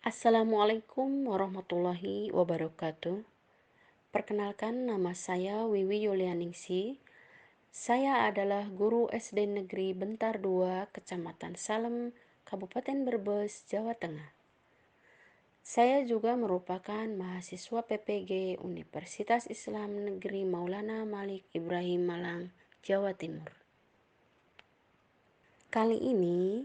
Assalamualaikum warahmatullahi wabarakatuh. Perkenalkan, nama saya Wiwi Yulianingsi. Saya adalah guru SD Negeri Bentar 2, Kecamatan Salem, Kabupaten Brebes, Jawa Tengah. Saya juga merupakan mahasiswa PPG Universitas Islam Negeri Maulana Malik Ibrahim Malang, Jawa Timur. Kali ini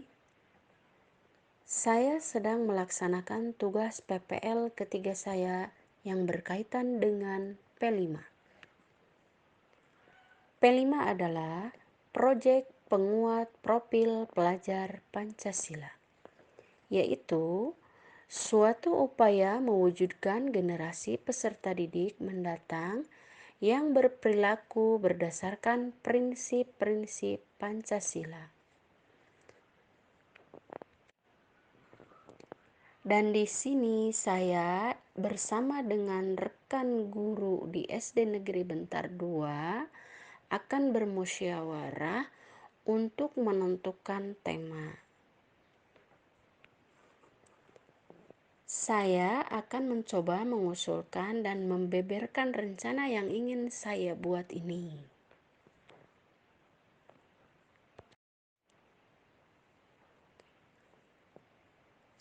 saya sedang melaksanakan tugas PPL ketiga saya yang berkaitan dengan P5. P5 adalah proyek penguat profil pelajar Pancasila, yaitu suatu upaya mewujudkan generasi peserta didik mendatang yang berperilaku berdasarkan prinsip-prinsip Pancasila. Dan di sini saya bersama dengan rekan guru di SD Negeri Bentar 2 akan bermusyawarah untuk menentukan tema. Saya akan mencoba mengusulkan dan membeberkan rencana yang ingin saya buat ini.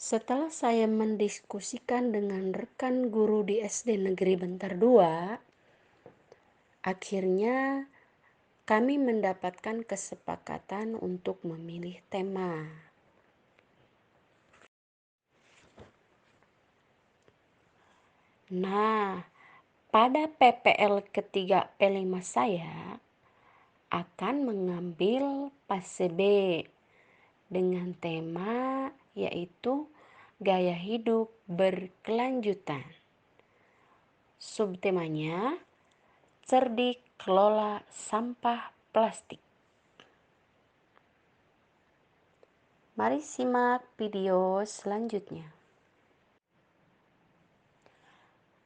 Setelah saya mendiskusikan dengan rekan guru di SD Negeri Bentar 2, akhirnya kami mendapatkan kesepakatan untuk memilih tema. Nah, pada PPL ketiga P5 saya akan mengambil fase B dengan tema yaitu gaya hidup berkelanjutan. Subtemanya cerdik kelola sampah plastik. Mari simak video selanjutnya.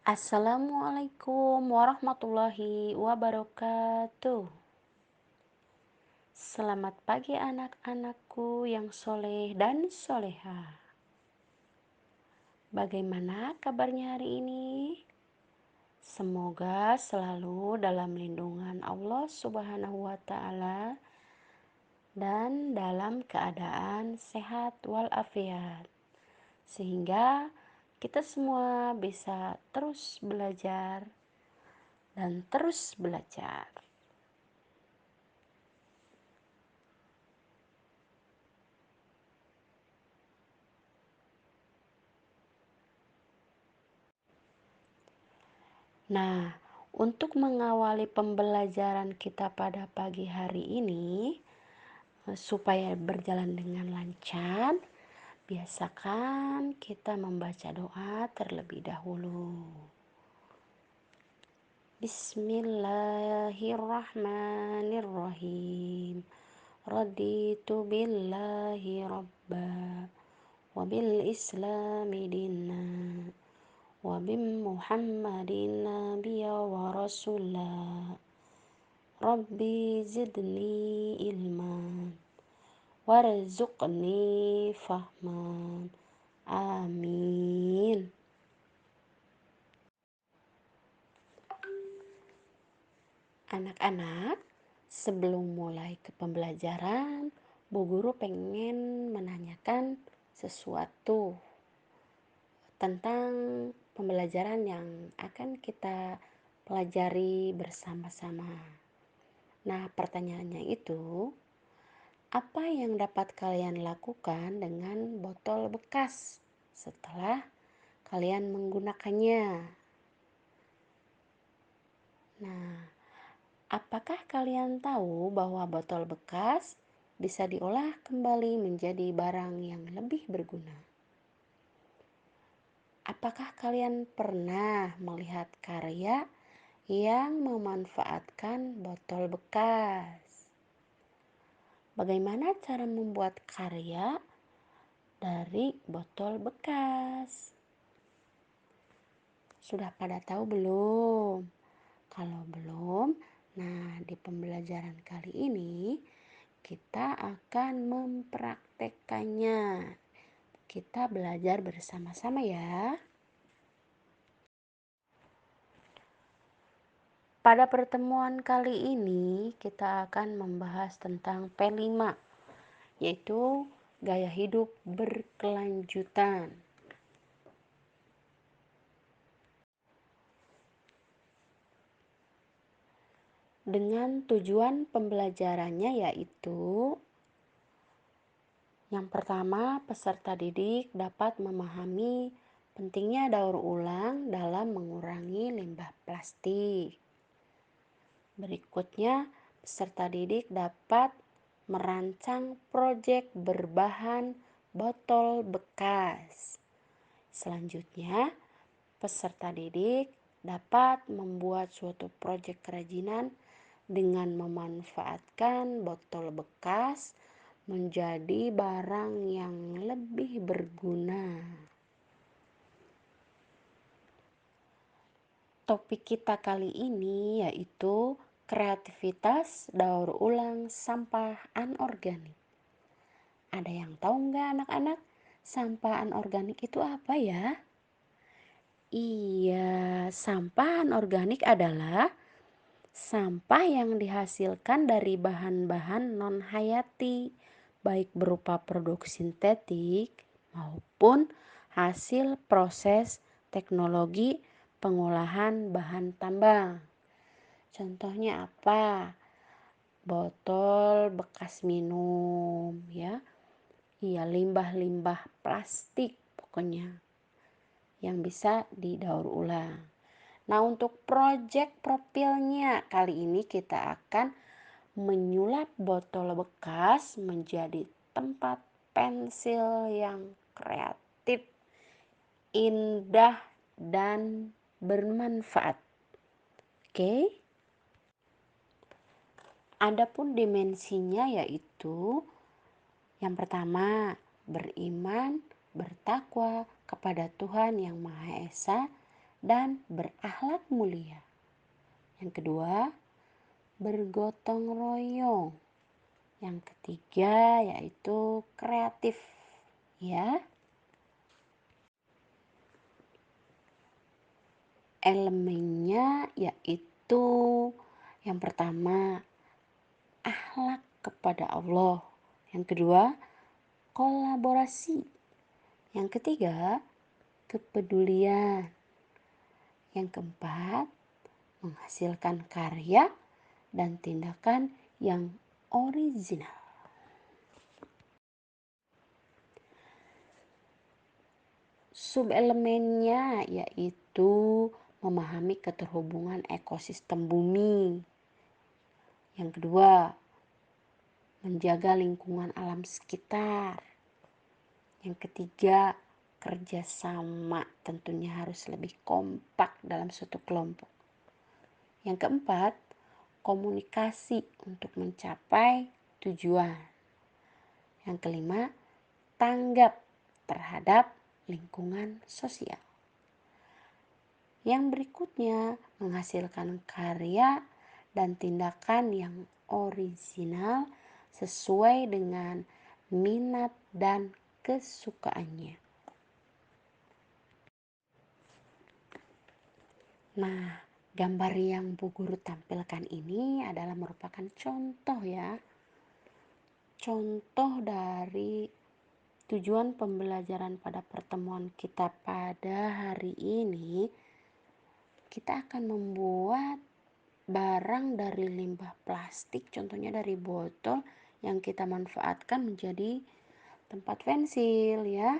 Assalamualaikum warahmatullahi wabarakatuh. Selamat pagi anak-anakku yang soleh dan soleha. Bagaimana kabarnya hari ini? Semoga selalu dalam lindungan Allah Subhanahu wa Ta'ala dan dalam keadaan sehat walafiat, sehingga kita semua bisa terus belajar dan terus belajar. Nah, untuk mengawali pembelajaran kita pada pagi hari ini, supaya berjalan dengan lancar, biasakan kita membaca doa terlebih dahulu. Bismillahirrahmanirrahim. Raditu billahi rabba wa bil islami dinna wa bin muhammadin nabiyya wa rasulah. Rabbi zidni ilman warzuqni fahman. Amin. Anak-anak, sebelum mulai ke pembelajaran, Bu Guru pengen menanyakan sesuatu tentang pembelajaran yang akan kita pelajari bersama-sama. Nah, pertanyaannya itu, apa yang dapat kalian lakukan dengan botol bekas setelah kalian menggunakannya? Nah, apakah kalian tahu bahwa botol bekas bisa diolah kembali menjadi barang yang lebih berguna? Apakah kalian pernah melihat karya yang memanfaatkan botol bekas? Bagaimana cara membuat karya dari botol bekas? Sudah pada tahu belum? Kalau belum, nah di pembelajaran kali ini kita akan mempraktekkannya. kita belajar bersama-sama ya. Pada pertemuan kali ini kita akan membahas tentang P5, yaitu gaya hidup berkelanjutan. Dengan tujuan pembelajarannya yaitu yang pertama, peserta didik dapat memahami pentingnya daur ulang dalam mengurangi limbah plastik. Berikutnya, peserta didik dapat merancang proyek berbahan botol bekas. Selanjutnya, peserta didik dapat membuat suatu proyek kerajinan dengan memanfaatkan botol bekas menjadi barang yang lebih berguna. Topik kita kali ini yaitu kreativitas daur ulang sampah anorganik. Ada yang tahu nggak anak-anak? Sampah anorganik itu apa ya? Iya, sampah anorganik adalah sampah yang dihasilkan dari bahan-bahan non-hayati, baik berupa produk sintetik maupun hasil proses teknologi pengolahan bahan tambang. Contohnya apa? Botol bekas minum, ya. Iya, limbah-limbah plastik pokoknya yang bisa didaur ulang. Nah, untuk proyek profilnya kali ini kita akan menyulap botol bekas menjadi tempat pensil yang kreatif, indah, dan bermanfaat. Oke. Adapun dimensinya yaitu yang pertama, beriman, bertakwa kepada Tuhan yang Maha Esa dan berakhlak mulia. Yang kedua, bergotong royong. Yang ketiga yaitu kreatif, ya. Elemennya yaitu yang pertama, akhlak kepada Allah. Yang kedua, kolaborasi. Yang ketiga, kepedulian. Yang keempat, menghasilkan karya dan tindakan yang original. Subelemennya yaitu memahami keterhubungan ekosistem bumi. Yang kedua, menjaga lingkungan alam sekitar. Yang ketiga, kerjasama tentunya harus lebih kompak dalam suatu kelompok. Yang keempat, komunikasi untuk mencapai tujuan. Yang kelima, tanggap terhadap lingkungan sosial. Yang berikutnya, menghasilkan karya dan tindakan yang original sesuai dengan minat dan kesukaannya. Nah, gambar yang Bu Guru tampilkan ini adalah merupakan contoh ya. Contoh dari tujuan pembelajaran pada pertemuan kita pada hari ini, kita akan membuat barang dari limbah plastik, contohnya dari botol yang kita manfaatkan menjadi tempat pensil ya,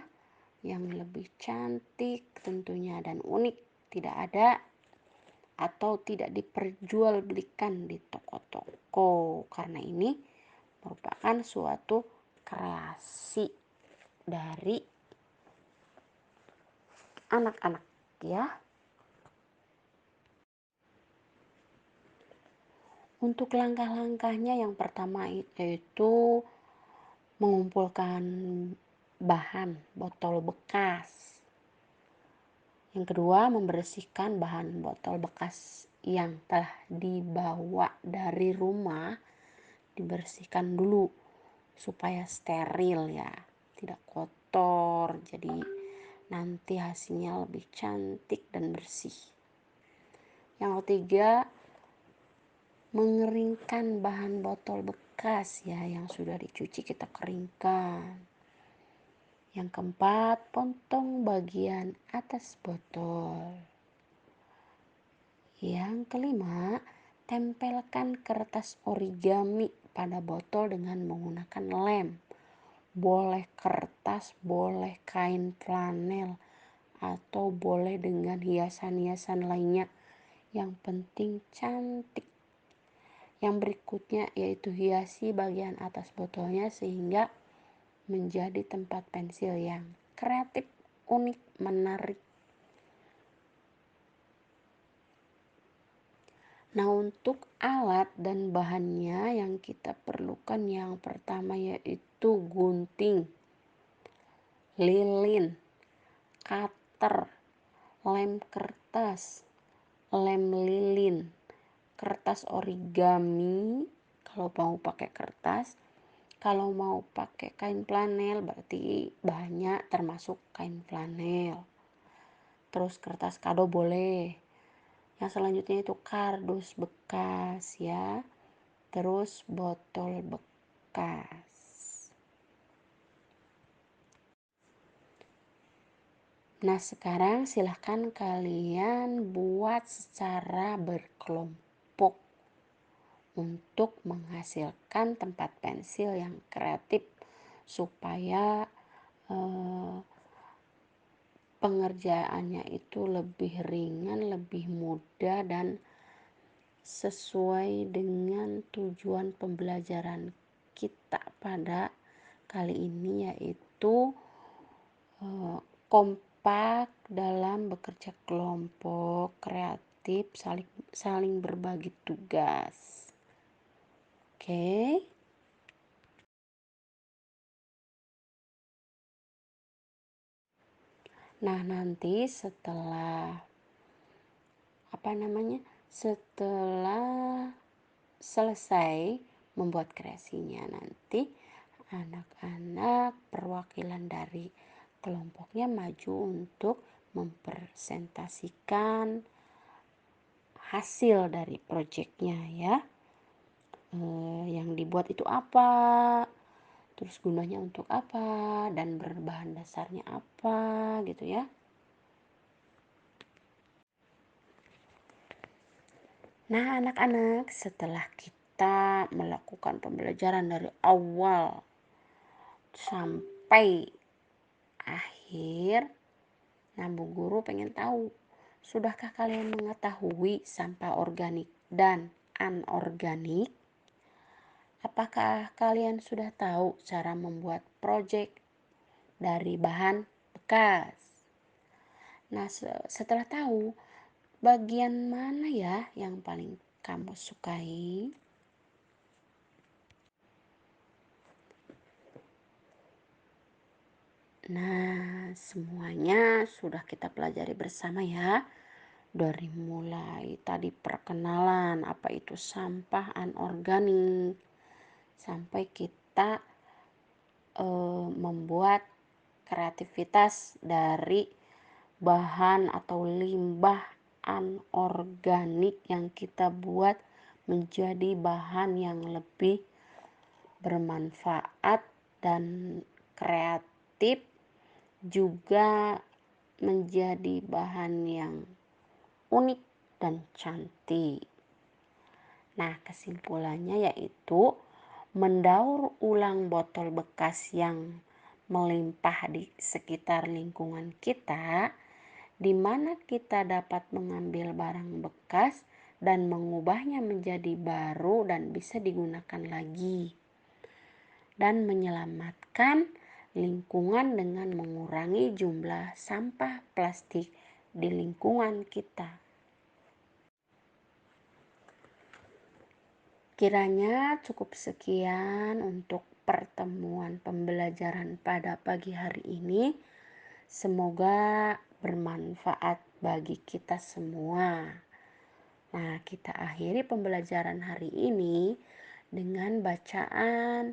yang lebih cantik tentunya dan unik, tidak ada atau tidak diperjualbelikan di toko-toko, karena ini merupakan suatu kreasi dari anak-anak ya. Untuk langkah-langkahnya yang pertama yaitu mengumpulkan bahan botol bekas. Yang kedua, membersihkan bahan botol bekas yang telah dibawa dari rumah, dibersihkan dulu supaya steril ya, tidak kotor. kotor. Jadi nanti hasilnya lebih cantik dan bersih. Yang ketiga, mengeringkan bahan botol bekas ya yang sudah dicuci, kita keringkan. Yang keempat, potong bagian atas botol. Yang kelima, tempelkan kertas origami pada botol dengan menggunakan lem. Boleh kertas, boleh kain flanel, atau boleh dengan hiasan-hiasan lainnya. Yang penting cantik. Yang berikutnya yaitu hiasi bagian atas botolnya sehingga menjadi tempat pensil yang kreatif, unik, menarik. Nah, untuk alat dan bahannya yang kita perlukan yang pertama yaitu gunting, lilin, cutter, lem kertas, lem lilin, kertas origami kalau mau pakai kertas. Kalau mau pakai kain flanel berarti bahannya termasuk kain flanel. Terus kertas kado boleh. Yang selanjutnya itu kardus bekas ya. Terus botol bekas. Nah, sekarang silahkan kalian buat secara berkelompok untuk menghasilkan tempat pensil yang kreatif supaya pengerjaannya itu lebih ringan, lebih mudah, dan sesuai dengan tujuan pembelajaran kita pada kali ini, yaitu kompak dalam bekerja kelompok, kreatif, saling berbagi tugas. Oke. Nah, nanti setelah selesai membuat kreasinya, nanti anak-anak perwakilan dari kelompoknya maju untuk mempresentasikan hasil dari proyeknya ya. Yang dibuat itu apa, terus gunanya untuk apa, dan berbahan dasarnya apa gitu ya. Nah, anak-anak, setelah kita melakukan pembelajaran dari awal sampai akhir, nah Bu Guru pengen tahu, sudahkah kalian mengetahui sampah organik dan anorganik? Apakah kalian sudah tahu cara membuat proyek dari bahan bekas? Nah, setelah tahu, bagian mana ya yang paling kamu sukai? Nah, semuanya sudah kita pelajari bersama ya. Dari mulai tadi perkenalan apa itu sampah anorganik, sampai kita membuat kreativitas dari bahan atau limbah anorganik yang kita buat menjadi bahan yang lebih bermanfaat dan kreatif, juga menjadi bahan yang unik dan cantik. Nah, kesimpulannya yaitu mendaur ulang botol bekas yang melimpah di sekitar lingkungan kita, di mana kita dapat mengambil barang bekas dan mengubahnya menjadi baru dan bisa digunakan lagi, dan menyelamatkan lingkungan dengan mengurangi jumlah sampah plastik di lingkungan kita. Kiranya cukup sekian untuk pertemuan pembelajaran pada pagi hari ini. Semoga bermanfaat bagi kita semua. Nah, kita akhiri pembelajaran hari ini dengan bacaan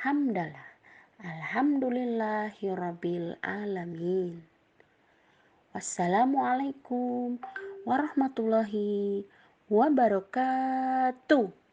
hamdalah. Alhamdulillahirabbil alamin. Wassalamualaikum warahmatullahi wabarakatuh.